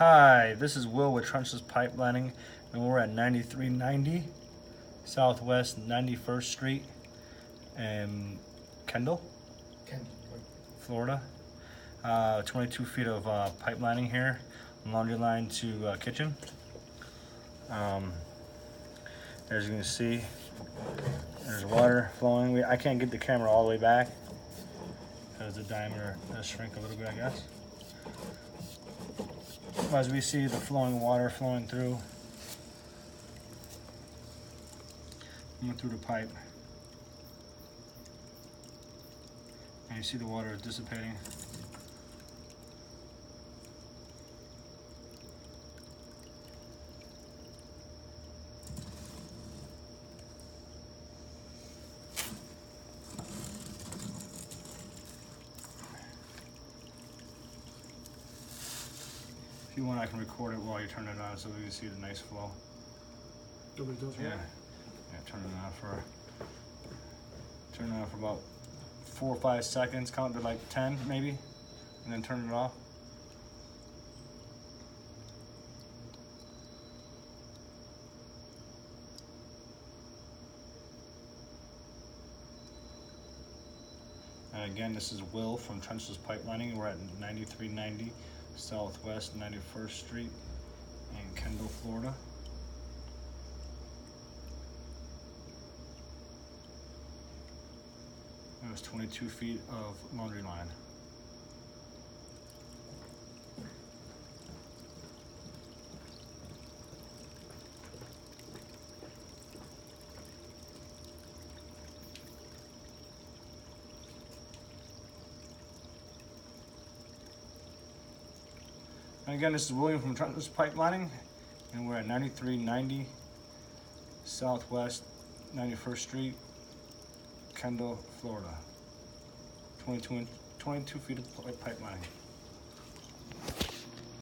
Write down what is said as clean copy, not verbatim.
Hi, this is Will with Trenchless Pipelining, and we're at 9390 Southwest 91st Street in Kendall, Florida. 22 feet of pipe lining here, laundry line to kitchen. As you can see, there's water flowing. I can't get the camera all the way back because the diameter does shrink a little bit, I guess. As we see the flowing water flowing through the pipe, and you see the water is dissipating. If you want, I can record it while you turn it on so we can see the nice flow. Nobody does Yeah. Turn it on for about 4 or 5 seconds, count to like 10 maybe, and then turn it off. And again, this is Will from Trenchless Pipelining. We're at 9390 Southwest 91st Street in Kendall, Florida. It was 22 feet of laundry line. And again, this is William from Trenchless Pipelining, and we're at 9390 Southwest 91st Street, Kendall, Florida. 22 feet of pipelining.